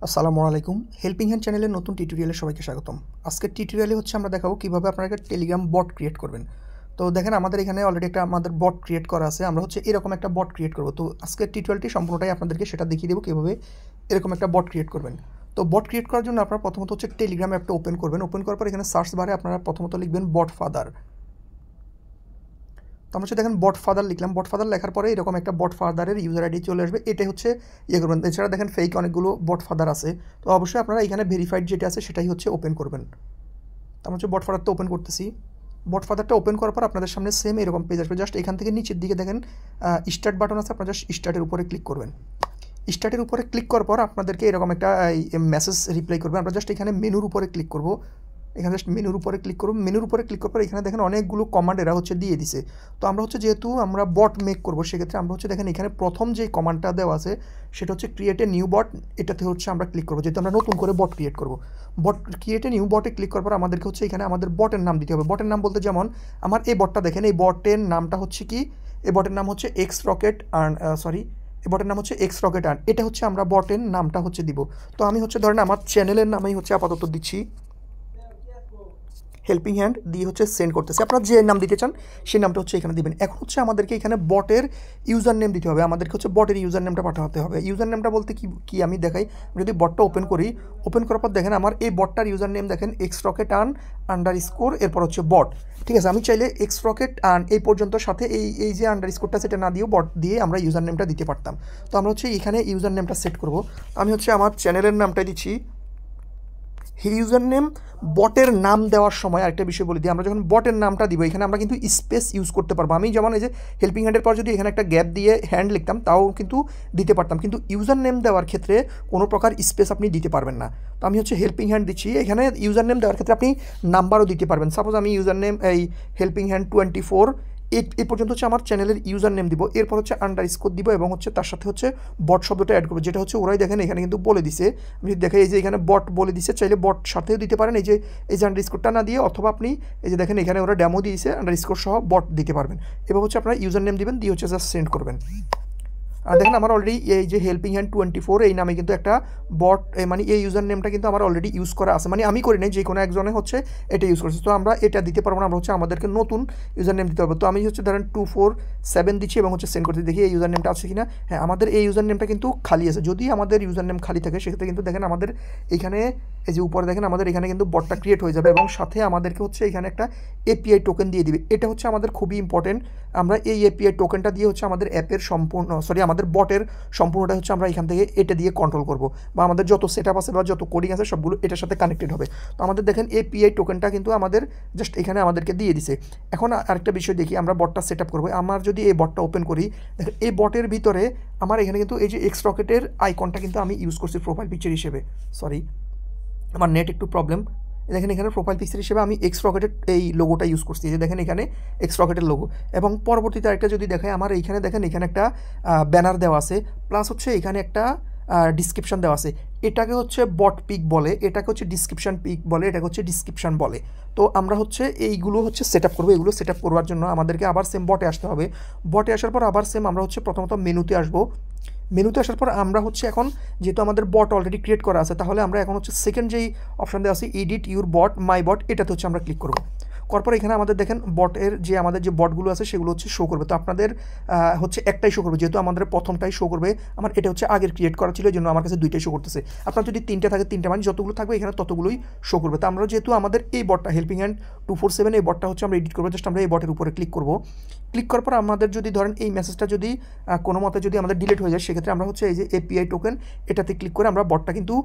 আসসালামু আলাইকুম। Helping hand চ্যানেলের নতুন টিউটোরিয়ালে সবাইকে স্বাগতম। আজকের টিউটোরিয়ালে হচ্ছে আমরা দেখাবো কিভাবে আপনারা একটা টেলিগ্রাম বট ক্রিয়েট করবেন। তো দেখেন আমাদের এখানে অলরেডি একটা আমাদের বট ক্রিয়েট করা আছে। আমরা হচ্ছে এরকম একটা বট ক্রিয়েট করব। তো আজকের টিউটোরিয়ালটি সম্পূর্ণটাই আপনাদেরকে সেটা দেখিয়ে দেবো কিভাবে এরকম একটা বট ক্রিয়েট করবেন। তো বট ক্রিয়েট করার জন্য আপনারা প্রথমত হচ্ছে টেলিগ্রাম অ্যাপটা ওপেন করবেন। ওপেন করার পর এখানে সার্চ বারে আপনারা প্রথমত লিখবেন বট ফাদার। তো আমরা হচ্ছে দেখেন বট ফাদার লিখলাম। বট ফাদার লেখার পরে এরকম একটা বট ফাদারের ইউজার আইডি চলে আসবে। এটাই হচ্ছে ইয়ে করবেন। এছাড়া দেখেন ফেক অনেকগুলো বট ফাদার আছে। তো অবশ্যই আপনারা এখানে ভেরিফাইড যেটা আছে সেটাই হচ্ছে ওপেন করবেন। তো আমরা হচ্ছে বট ফাদারটা ওপেন করতেছি। বট ফাদারটা ওপেন করার পর আপনাদের সামনে সেম এরকম পেজ আসবে। জাস্ট এখান থেকে নিচের দিকে দেখেন স্টার্ট বাটন আছে, আপনারা জাস্ট স্টার্টের উপরে ক্লিক করবেন। স্টার্টের উপরে ক্লিক করার পর আপনাদেরকে এরকম একটা মেসেজ রিপ্লাই করবে। আমরা জাস্ট এখানে মেনুর উপরে ক্লিক করব। এখানে জাস্ট মেনুর উপরে ক্লিক করব। মেনুর উপরে ক্লিক করার পর এখানে দেখেন অনেকগুলো কমান্ড এরা হচ্ছে দিয়ে দিছে। তো আমরা হচ্ছে যেহেতু আমরা বট মেক করব, সেক্ষেত্রে আমরা হচ্ছে দেখেন এখানে প্রথম যে কমান্ডটা দেওয়া আছে সেটা হচ্ছে ক্রিয়েট এ নিউ বট। এটাতে হচ্ছে আমরা ক্লিক করবো, যেহেতু আমরা নতুন করে বট ক্রিয়েট করব। বট ক্রিয়েট এ নিউ বটে ক্লিক করার পর আমাদেরকে হচ্ছে এখানে আমাদের বটের নাম দিতে হবে। বটের নাম বলতে যেমন আমার এই বটটা দেখেন, এই বটের নামটা হচ্ছে কি, এই বটের নাম হচ্ছে এক্স রকেট আর্ন, এই বটের নাম হচ্ছে এক্স রকেট আর্ন। এটা হচ্ছে আমরা বটের নামটা হচ্ছে দিব। তো আমি হচ্ছে ধরেন আমার চ্যানেলের নামেই হচ্ছে আপাতত দিচ্ছি হেল্পিং হ্যান্ড দিয়ে হচ্ছে সেন্ড করতেছে। আপনারা যে নাম দিতে চান সেই নামটা হচ্ছে এখানে দিবেন। এখন হচ্ছে আমাদেরকে এখানে বটের ইউজার নেম দিতে হবে। আমাদেরকে হচ্ছে বটের ইউজার নেমটা পাঠাতে হবে। ইউজার নেমটা বলতে কি আমি দেখাই। যদি বটটা ওপেন করি, ওপেন করার পর দেখেন আমার এই বটটার ইউজার নেম দেখেন x rocket earn under score, এরপর হচ্ছে বট। ঠিক আছে, আমি চাইলে এক্স রকেট আর্ন এই পর্যন্ত সাথে এই যে আন্ডার স্কোরটা সেটা না দিয়েও বট দিয়ে আমরা ইউজার নেমটা দিতে পারতাম। তো আমরা হচ্ছে এখানে ইউজার নেমটা সেট করব। আমি হচ্ছে আমার চ্যানেলের নামটাই দিচ্ছি ইউজার নেম। বটের নাম দেওয়ার সময় আরেকটা বিষয় বলে দিই, আমরা যখন বটের নামটা দিব এখানে আমরা কিন্তু স্পেস ইউজ করতে পারবো। আমি যেমন এই যে হেল্পিং হ্যান্ডের পর যদি এখানে একটা গ্যাপ দিয়ে হ্যান্ড লিখতাম তাও কিন্তু দিতে পারতাম, কিন্তু ইউজার নেম দেওয়ার ক্ষেত্রে কোনো প্রকার স্পেস আপনি দিতে পারবেন না। তো আমি হচ্ছে হেল্পিং হ্যান্ড দিচ্ছি। এখানে ইউজার নেম দেওয়ার ক্ষেত্রে আপনি নাম্বারও দিতে পারবেন। সাপোজ আমি ইউজার নেম এই হেল্পিং হ্যান্ড 24 এই পর্যন্ত হচ্ছে আমার চ্যানেলের ইউজার নেম দিব। এরপর হচ্ছে আন্ডার স্কোর দিব এবং হচ্ছে তার সাথে হচ্ছে বট শব্দটা অ্যাড করবো, যেটা হচ্ছে ওরাই দেখেন এখানে কিন্তু বলে দিছে। আমি যদি দেখে এই যে এখানে বট বলে দিছে, চাইলে বট সাথেও দিতে পারেন এই যে আন্ডার স্কোরটা না দিয়ে, অথবা আপনি এই যে দেখেন এখানে ওরা ডেমো দিয়েছে আন্ডার স্কোর সহ বট দিতে পারবেন। এবার হচ্ছে আপনারা ইউজার নেম দিবেন, দিয়ে হচ্ছে জাস্ট সেন্ড করবেন। আর দেখেন আমার অলরেডি এই যে হেল্পিং হ্যান্ড 24 এই নামে কিন্তু একটা বট, মানে এই ইউজার নেমটা কিন্তু আমার অলরেডি ইউজ করা আছে। মানে আমি করি নাই, যে কোনো একজনে হচ্ছে এটা ইউজ করছে। তো আমরা এটা দিতে পারবো না, আমরা হচ্ছে আমাদেরকে নতুন ইউজার নেম দিতে হবে। তো আমি হচ্ছে ধরেন 247 দিচ্ছি এবং হচ্ছে সেন্ড করতে দেখি এই ইউজার নেমটা আছে কিনা। হ্যাঁ, আমাদের এই ইউজার নেমটা কিন্তু খালি আছে। যদি আমাদের ইউজার নেম খালি থাকে সেক্ষেত্রে কিন্তু দেখেন আমাদের এখানে এই যে উপরে দেখেন আমাদের এখানে কিন্তু বটটা ক্রিয়েট হয়ে যাবে এবং সাথে আমাদেরকে হচ্ছে এখানে একটা এপিআই টোকেন দিয়ে দিবে। এটা হচ্ছে আমাদের খুবই ইম্পর্টেন্ট। আমরা এই এপিআই টোকেনটা দিয়ে হচ্ছে আমাদের অ্যাপের সম্পূর্ণ আমাদের বটের সম্পূর্ণটা হচ্ছে আমরা এখান থেকে এটা দিয়ে কন্ট্রোল করব, বা আমাদের যত সেট আপ আছে বা যত কোডিং আছে সবগুলো এটার সাথে কানেক্টেড হবে। তো আমাদের দেখেন এপিআই টোকেনটা কিন্তু আমাদের জাস্ট এখানে আমাদেরকে দিয়ে দিছে। এখন আরেকটা বিষয় দেখি, আমরা বটটা সেট আপ করবো। আমার যদি এই বটটা ওপেন করি, দেখেন এই বটের ভিতরে আমার এখানে কিন্তু এই যে এক্স রকেটের আইকনটা কিন্তু আমি ইউজ করছি প্রোফাইল পিকচার হিসেবে। সরি, আমার নেট একটু প্রবলেম। দেখেন এখানে প্রোফাইল পিকচার হিসেবে আমি এক্স রকেটের এই লোগোটা ইউজ করছি, যে দেখেন এখানে এক্স রকেটের লোগো। এবং পরবর্তীতে আরেকটা যদি দেখায়, আমার এইখানে দেখেন এখানে একটা ব্যানার দেওয়া আছে, প্লাস হচ্ছে এখানে একটা ডিসক্রিপশন দেওয়া আছে। এটাকে হচ্ছে বট পিক বলে, এটাকে হচ্ছে ডিসক্রিপশন পিক বলে, এটাকে হচ্ছে ডিসক্রিপশন বলে। তো আমরা হচ্ছে এইগুলো হচ্ছে সেট আপ করবো। এগুলো সেট আপ করবার জন্য আমাদেরকে আবার সেম বটে আসতে হবে। বটে আসার পর আবার সেম আমরা হচ্ছে প্রথমত মেনুতে আসবো। মেনুতে আসার পর আমরা হচ্ছে এখন যেহেতু আমাদের বট অলরেডি ক্রিয়েট করা আছে, তাহলে আমরা এখন হচ্ছে সেকেন্ড যেই অপশান দেওয়া আছে এডিট ইউর বট মাই বট, এটাতে হচ্ছে আমরা ক্লিক করবো। করার পর এখানে আমাদের দেখেন বটের যে আমাদের যে বটগুলো আছে সেগুলো হচ্ছে শো করবে। তো আপনাদের হচ্ছে একটাই শো করবে, যেহেতু আমাদের প্রথমটাই শো করবে। আমার এটা হচ্ছে আগের ক্রিয়েট করা ছিল, এই জন্য আমার কাছে দুইটাই শো করতেছে। আপনার যদি তিনটা থাকে তিনটা, মানে যতগুলো থাকবে এখানে ততগুলোই শো করবে। তো আমরা যেহেতু আমাদের এই বটটা হেল্পিং হ্যান্ড 247 এই বটটা হচ্ছে আমরা এডিট করবো, জাস্ট আমরা এই বটের উপরে ক্লিক করবো। ক্লিক করার পর আমাদের যদি ধরেন এই মেসেজটা যদি কোনো মতে যদি আমাদের ডিলিট হয়ে যায়, সেক্ষেত্রে আমরা হচ্ছে এই যে এপিআই টোকেন এটাতে ক্লিক করে আমরা বটটা কিন্তু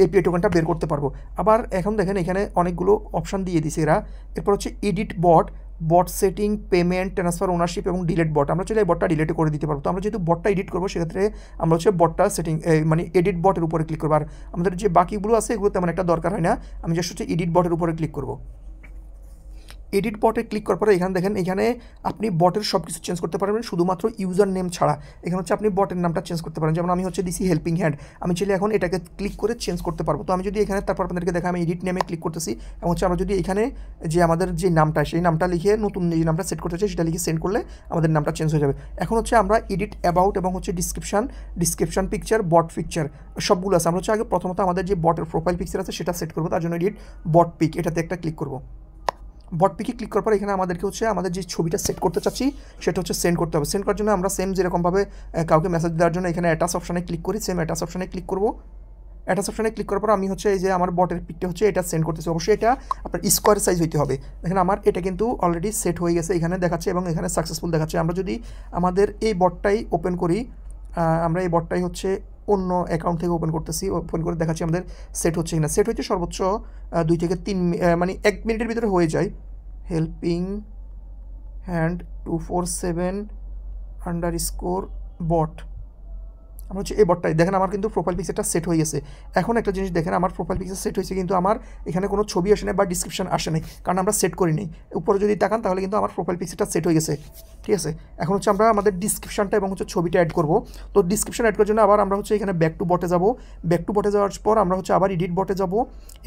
এপিআই টোকেনটা বের করতে পারবো। আবার এখন দেখেন এখানে অনেকগুলো অপশান দিয়ে দিছে এরা। এরপর হচ্ছে এডিট বট, বট সেটিং, পেমেন্ট, ট্রান্সফার ওনারশিপ এবং ডিলিট বট। আমরা চাইলে এই বটটা ডিলিট করে দিতে পারবো। তো আমরা যেহেতু বটটা এডিট করবো, সেক্ষেত্রে আমরা হচ্ছে বটটা সেটিং মানে এডিট বটের উপরে ক্লিক করবো। আর আমাদের যে বাকিগুলো আছে এগুলো তেমন একটা দরকার হয় না, আমি জাস্ট হচ্ছে এডিট বটের উপরে ক্লিক করবো। এডিট বটে ক্লিক করার পরে এখানে দেখেন, এখানে আপনি বটের সব কিছু চেঞ্জ করতে পারবেন শুধুমাত্র ইউজার নেম ছাড়া। এখানে হচ্ছে আপনি বটের নামটা চেঞ্জ করতে পারেন। যেমন আমি হচ্ছে দিছি হেল্পিং হ্যান্ড, আমি চাইলে এখন এটাকে ক্লিক করে চেঞ্জ করতে পারবো। তো আমি যদি এখানে তারপর আপনাদেরকে দেখা, আমি এডিট নেমে ক্লিক করতেছি এবং হচ্ছে আমরা যদি এখানে যে আমাদের যে নামটা, সেই নামটা লিখে নতুন যে নামটা সেট করতে চাই সেটা লিখে সেন্ড করলে আমাদের নামটা চেঞ্জ হয়ে যাবে। এখন হচ্ছে আমরা এডিট অ্যাবাউট এবং হচ্ছে ডিসক্রিপশন পিকচার, বট পিকচার সবগুলো আছে। আমরা হচ্ছে আগে প্রথমত আমাদের যে বটের প্রোফাইল পিকচার আছে সেটা সেট করবো। তার জন্য এডিট বট পিক, এটাতে একটা ক্লিক করবো। বট পিকে ক্লিক করার পর এখানে আমাদেরকে হচ্ছে আমাদের যে ছবিটা সেট করতে চাচ্ছি সেটা হচ্ছে সেন্ড করতে হবে। সেন্ড করার জন্য আমরা সেম যেরকমভাবে কাউকে মেসেজ দেওয়ার জন্য এখানে অ্যাটাচ অপশানে ক্লিক করি, সেম অ্যাটাচ অপশানে ক্লিক করবো। অ্যাটাচ অপশানে ক্লিক করার পর আমি হচ্ছে এই যে আমার বটের পিকটা হচ্ছে এটা সেন্ড করতেছি। অবশ্যই এটা আপনার স্কোয়ার সাইজ হইতে হবে। দেখেন আমার এটা কিন্তু অলরেডি সেট হয়ে গেছে, এখানে দেখাচ্ছে এবং এখানে সাকসেসফুল দেখাচ্ছে। আমরা যদি আমাদের এই বটটাই ওপেন করি, আমরা এই বটটাই হচ্ছে অন্য অ্যাকাউন্ট থেকে ওপেন করতেছি, ওপেন করে দেখাচ্ছি আমাদের সেট হচ্ছে কিনা। সেট হচ্ছে সর্বোচ্চ 2 থেকে 3 মানে 1 মিনিটের ভিতরে হয়ে যায়। হেল্পিং হ্যান্ড 247_ বট, আমরা হচ্ছে এই বটটাই দেখেন আমার কিন্তু প্রোফাইল পিকচারটা সেট হয়ে গেছে। এখন একটা জিনিস দেখেন, আমার প্রোফাইল পিকচার সেট হয়েছে কিন্তু আমার এখানে কোনো ছবি আসে নাই বা ডিসক্রিপশন আসে নাই, কারণ আমরা সেট করিনি। উপরে যদি তাকান তাহলে কিন্তু আমার প্রোফাইল পিকচারটা সেট হয়ে গেছে, ঠিক আছে। এখন হচ্ছে আমরা আমাদের ডিসক্রিপশনটা এবং হচ্ছে ছবিটা অ্যাড করব। তো ডিসক্রিপশন অ্যাড করার জন্য আবার আমরা হচ্ছে এখানে ব্যাক টু বটে যাব। ব্যাক টু বটে যাওয়ার পর আমরা হচ্ছে আবার এডিট বটে যাব।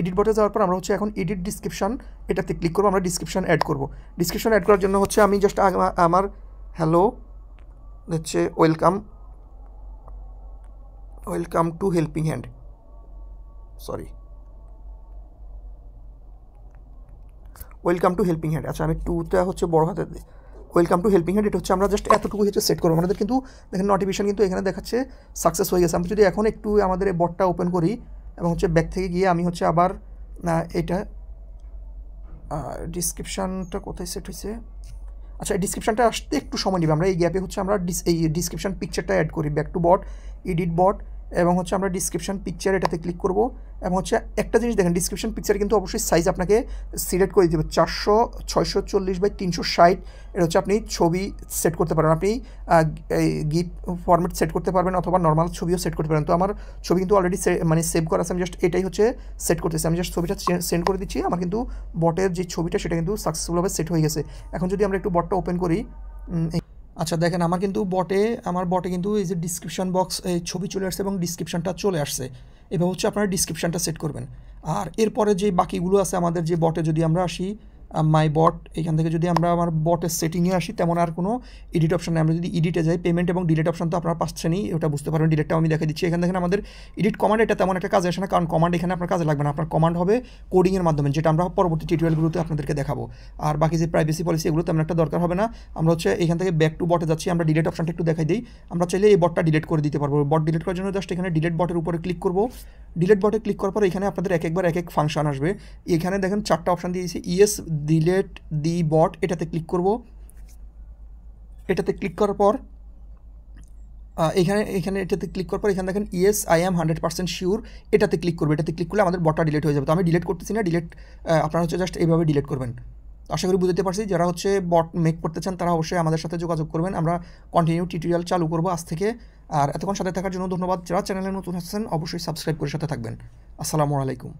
এডিট বটে যাওয়ার পর আমরা হচ্ছে এখন এডিট ডিসক্রিপশন, এটাতে ক্লিক করবো। আমরা ডিসক্রিপশন অ্যাড করব। ডিসক্রিপশন অ্যাড করার জন্য হচ্ছে আমি জাস্ট আমার হ্যালো হচ্ছে welcome to helping hand, welcome to helping hand. আচ্ছা আমি টুটা হচ্ছে বড় হাতে দিই, ওয়েলকাম টু হেল্পিং হ্যান্ড। এটা হচ্ছে আমরা জাস্ট এতটুকু হচ্ছে সেট করবো। আমাদের কিন্তু দেখেন নোটিফিকেশন কিন্তু এখানে দেখাচ্ছে সাকসেস হয়ে গেছে। আমরা যদি এখন একটু আমাদের এই বটটা ওপেন করি এবং হচ্ছে ব্যাক থেকে গিয়ে আমি হচ্ছে আবার এটা ডিসক্রিপশানটা কোথায় সেট হয়েছে, আচ্ছা এই ডিসক্রিপশানটা আসতে একটু সময় নেবে। আমরা এই গ্যাপে হচ্ছে আমরা এই ডিসক্রিপশান পিকচারটা অ্যাড করি। ব্যাক টু বট, এডিট বট এবং হচ্ছে আমরা ডিসক্রিপশান পিকচার এটাতে ক্লিক করব। এবং হচ্ছে একটা জিনিস দেখেন, ডিসক্রিপশান পিকচার কিন্তু অবশ্যই সাইজ আপনাকে সিলেক্ট করে দিতে হবে 400x640x360। এটা হচ্ছে আপনি ছবি সেট করতে পারেন, আপনি গিফ ফরম্যাট সেট করতে পারবেন অথবা নর্মাল ছবিও সেট করতে পারেন। তো আমার ছবি কিন্তু অলরেডি মানে সেভ করা আছে, আমি জাস্ট এটাই হচ্ছে সেট করতেছি। আমি জাস্ট ছবিটা সেন্ড করে দিচ্ছি, আমার কিন্তু বটের যে ছবিটা সেটা কিন্তু সাকসেসফুলভাবে সেট হয়ে গেছে। এখন যদি আমরা একটু বটটা ওপেন করি, আচ্ছা দেখেন আমার বটে কিন্তু এই যে ডিসক্রিপশন বক্স এই ছবি চলে আসছে এবং ডিসক্রিপশনটা চলে আসছে। এবার হচ্ছে আপনারা ডিসক্রিপশনটা সেট করবেন। আর এরপরে যে বাকিগুলো আছে আমাদের যে বটে, যদি আমরা আসি মাই বট, এখান থেকে যদি আমরা আমার বটের সেটিংয়ে আসি, তেমন আর কোনো এডিট অপশন নেই। আমরা যদি এডিটে যাই, পেমেন্ট এবং ডিলিট অপশন তো আপনারা পাচ্ছেনই, ওটা বুঝতে পারবেন। ডিলিটটাও আমি দেখা দিচ্ছি। এখানে দেখেন আমাদের এডিট কমান্ড, এটা তেমন একটা কাজে আসে না, কারণ কমান্ড এখানে আপনার কাজে লাগবে না। আপনার কমান্ড হবে কোডিংয়ের মাধ্যমে, যেটা আমরা পরবর্তী টিউটোরিয়ালগুলোতে আপনাদেরকে দেখাবো। আর বাকি যে প্রাইভেসি পলিসি এগুলো তেমন একটা দরকার হবে না। আমরা হচ্ছে এখান থেকে ব্যাক টু বটে যাচ্ছি, আমরা ডিলিট অপশনটা একটু দেখাই দিই। আমরা চাইলে এই বটটা ডিলিট করে দিতে পারবো। বট ডিলিট করার জন্য জাস্ট এখানে ডিলিট বটের উপরে ক্লিক করবো। ডিলিট বটে ক্লিক করার পর এখানে আপনাদের এক একবার এক এক ফাংশন আসবে। এখানে দেখেন 4টা অপশান দিয়েছি, ইয়েস ডিলিট দি বট, এটাতে ক্লিক করব। এটাতে ক্লিক করার পর এটাতে ক্লিক করার পর এখানে দেখেন ইয়েস আই অ্যাম 100% শিওর, এটাতে ক্লিক করবে। এটাতে ক্লিক করলে আমাদের বটটা ডিলিট হয়ে যাবে। তো আমি ডিলিট করতেছি না, আপনারা হচ্ছে জাস্ট এইভাবে ডিলিট করবেন। আশা করি বুঝতে পারছি। যারা হচ্ছে বট মেক করতে চান তারা অবশ্যই আমাদের সাথে যোগাযোগ করবেন। আমরা কন্টিনিউ টিউটোরিয়াল চালু করবো আজ থেকে। আর এতক্ষণ সাথে থাকার জন্য ধন্যবাদ। যারা চ্যানেলে নতুন আসছেন অবশ্যই সাবস্ক্রাইব করে সাথে থাকবেন। আসসালামু আলাইকুম।